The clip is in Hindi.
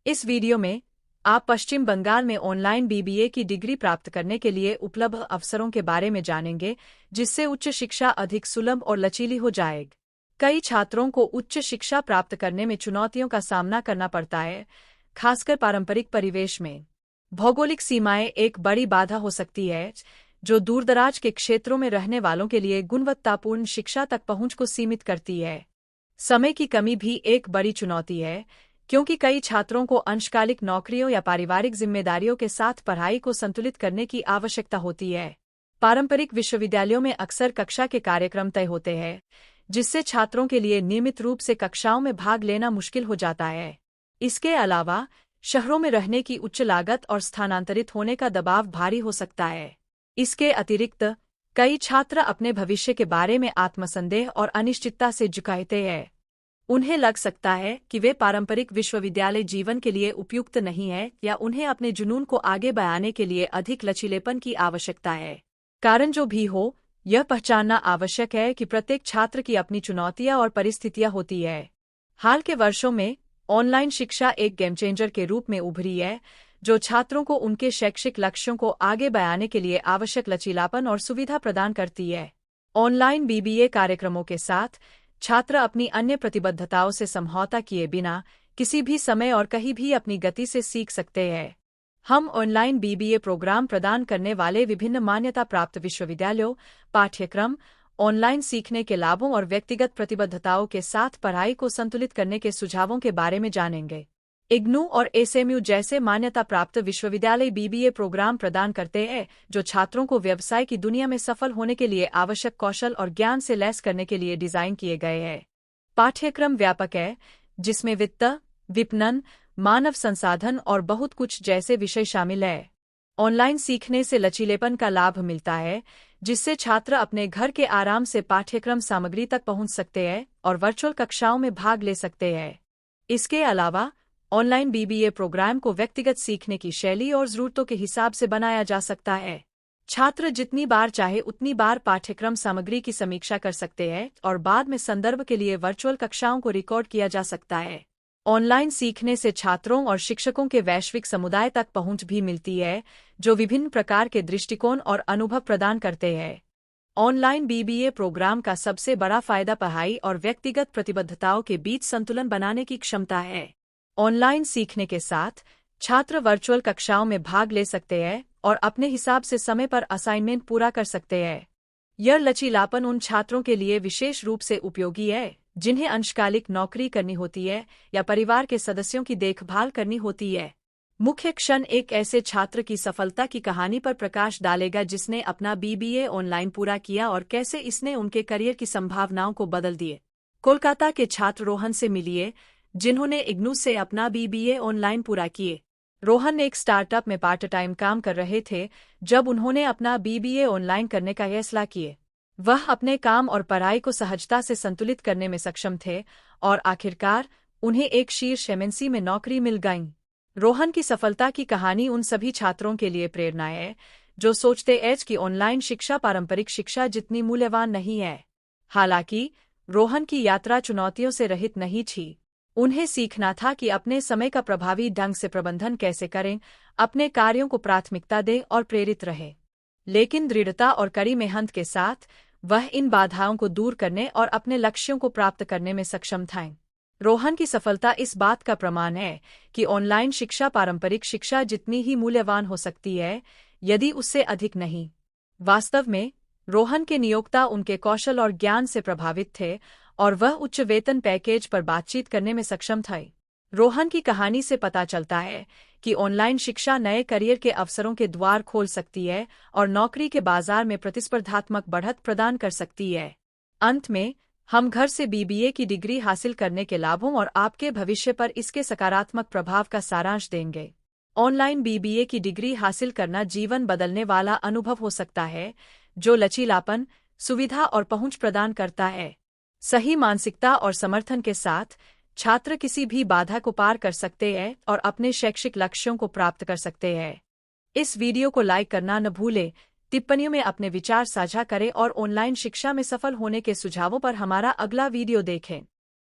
इस वीडियो में आप पश्चिम बंगाल में ऑनलाइन बीबीए की डिग्री प्राप्त करने के लिए उपलब्ध अवसरों के बारे में जानेंगे, जिससे उच्च शिक्षा अधिक सुलभ और लचीली हो जाएगी। कई छात्रों को उच्च शिक्षा प्राप्त करने में चुनौतियों का सामना करना पड़ता है, खासकर पारंपरिक परिवेश में। भौगोलिक सीमाएं एक बड़ी बाधा हो सकती है, जो दूरदराज के क्षेत्रों में रहने वालों के लिए गुणवत्तापूर्ण शिक्षा तक पहुंच को सीमित करती है। समय की कमी भी एक बड़ी चुनौती है, क्योंकि कई छात्रों को अंशकालिक नौकरियों या पारिवारिक जिम्मेदारियों के साथ पढ़ाई को संतुलित करने की आवश्यकता होती है। पारंपरिक विश्वविद्यालयों में अक्सर कक्षा के कार्यक्रम तय होते हैं, जिससे छात्रों के लिए नियमित रूप से कक्षाओं में भाग लेना मुश्किल हो जाता है। इसके अलावा शहरों में रहने की उच्च लागत और स्थानांतरित होने का दबाव भारी हो सकता है। इसके अतिरिक्त कई छात्र अपने भविष्य के बारे में आत्मसंदेह और अनिश्चितता से जूझते हैं। उन्हें लग सकता है कि वे पारंपरिक विश्वविद्यालय जीवन के लिए उपयुक्त नहीं है, या उन्हें अपने जुनून को आगे बढ़ाने के लिए अधिक लचीलेपन की आवश्यकता है। कारण जो भी हो, यह पहचानना आवश्यक है कि प्रत्येक छात्र की अपनी चुनौतियां और परिस्थितियां होती है। हाल के वर्षों में ऑनलाइन शिक्षा एक गेम चेंजर के रूप में उभरी है, जो छात्रों को उनके शैक्षिक लक्ष्यों को आगे बढ़ाने के लिए आवश्यक लचीलापन और सुविधा प्रदान करती है। ऑनलाइन बीबीए कार्यक्रमों के साथ छात्र अपनी अन्य प्रतिबद्धताओं से समझौता किए बिना किसी भी समय और कहीं भी अपनी गति से सीख सकते हैं। हम ऑनलाइन बीबीए प्रोग्राम प्रदान करने वाले विभिन्न मान्यता प्राप्त विश्वविद्यालयों, पाठ्यक्रम, ऑनलाइन सीखने के लाभों और व्यक्तिगत प्रतिबद्धताओं के साथ पढ़ाई को संतुलित करने के सुझावों के बारे में जानेंगे। इग्नू और एसएमयू जैसे मान्यता प्राप्त विश्वविद्यालय बीबीए प्रोग्राम प्रदान करते हैं, जो छात्रों को व्यवसाय की दुनिया में सफल होने के लिए आवश्यक कौशल और ज्ञान से लैस करने के लिए डिजाइन किए गए हैं। पाठ्यक्रम व्यापक है, जिसमें वित्त, विपणन, मानव संसाधन और बहुत कुछ जैसे विषय शामिल हैं। ऑनलाइन सीखने से लचीलेपन का लाभ मिलता है, जिससे छात्र अपने घर के आराम से पाठ्यक्रम सामग्री तक पहुंच सकते हैं और वर्चुअल कक्षाओं में भाग ले सकते हैं। इसके अलावा ऑनलाइन बीबीए प्रोग्राम को व्यक्तिगत सीखने की शैली और ज़रूरतों के हिसाब से बनाया जा सकता है। छात्र जितनी बार चाहे उतनी बार पाठ्यक्रम सामग्री की समीक्षा कर सकते हैं और बाद में संदर्भ के लिए वर्चुअल कक्षाओं को रिकॉर्ड किया जा सकता है। ऑनलाइन सीखने से छात्रों और शिक्षकों के वैश्विक समुदाय तक पहुंच भी मिलती है, जो विभिन्न प्रकार के दृष्टिकोण और अनुभव प्रदान करते हैं। ऑनलाइन बीबीए प्रोग्राम का सबसे बड़ा फायदा पढ़ाई और व्यक्तिगत प्रतिबद्धताओं के बीच संतुलन बनाने की क्षमता है। ऑनलाइन सीखने के साथ छात्र वर्चुअल कक्षाओं में भाग ले सकते हैं और अपने हिसाब से समय पर असाइनमेंट पूरा कर सकते हैं। यह लचीलापन उन छात्रों के लिए विशेष रूप से उपयोगी है, जिन्हें अंशकालिक नौकरी करनी होती है या परिवार के सदस्यों की देखभाल करनी होती है। मुख्य क्षण एक ऐसे छात्र की सफलता की कहानी पर प्रकाश डालेगा जिसने अपना बीबीए ऑनलाइन पूरा किया और कैसे इसने उनके करियर की संभावनाओं को बदल दिए। कोलकाता के छात्र रोहन से मिलिए, जिन्होंने इग्नू से अपना बीबीए ऑनलाइन पूरा किए। रोहन एक स्टार्टअप में पार्ट टाइम काम कर रहे थे जब उन्होंने अपना बीबीए ऑनलाइन करने का फैसला किया। वह अपने काम और पढ़ाई को सहजता से संतुलित करने में सक्षम थे और आखिरकार उन्हें एक शीर्ष एमएनसी में नौकरी मिल गई। रोहन की सफलता की कहानी उन सभी छात्रों के लिए प्रेरणा है, जो सोचते हैं कि ऑनलाइन शिक्षा पारंपरिक शिक्षा जितनी मूल्यवान नहीं है। हालांकि रोहन की यात्रा चुनौतियों से रहित नहीं थी। उन्हें सीखना था कि अपने समय का प्रभावी ढंग से प्रबंधन कैसे करें, अपने कार्यों को प्राथमिकता दें और प्रेरित रहें। लेकिन दृढ़ता और कड़ी मेहनत के साथ वह इन बाधाओं को दूर करने और अपने लक्ष्यों को प्राप्त करने में सक्षम थे। रोहन की सफलता इस बात का प्रमाण है कि ऑनलाइन शिक्षा पारंपरिक शिक्षा जितनी ही मूल्यवान हो सकती है, यदि उससे अधिक नहीं। वास्तव में रोहन के नियोक्ता उनके कौशल और ज्ञान से प्रभावित थे और वह उच्च वेतन पैकेज पर बातचीत करने में सक्षम थे। रोहन की कहानी से पता चलता है कि ऑनलाइन शिक्षा नए करियर के अवसरों के द्वार खोल सकती है और नौकरी के बाजार में प्रतिस्पर्धात्मक बढ़त प्रदान कर सकती है। अंत में हम घर से बीबीए की डिग्री हासिल करने के लाभों और आपके भविष्य पर इसके सकारात्मक प्रभाव का सारांश देंगे। ऑनलाइन बीबीए की डिग्री हासिल करना जीवन बदलने वाला अनुभव हो सकता है, जो लचीलापन, सुविधा और पहुंच प्रदान करता है। सही मानसिकता और समर्थन के साथ छात्र किसी भी बाधा को पार कर सकते हैं और अपने शैक्षिक लक्ष्यों को प्राप्त कर सकते हैं। इस वीडियो को लाइक करना न भूलें, टिप्पणियों में अपने विचार साझा करें और ऑनलाइन शिक्षा में सफल होने के सुझावों पर हमारा अगला वीडियो देखें।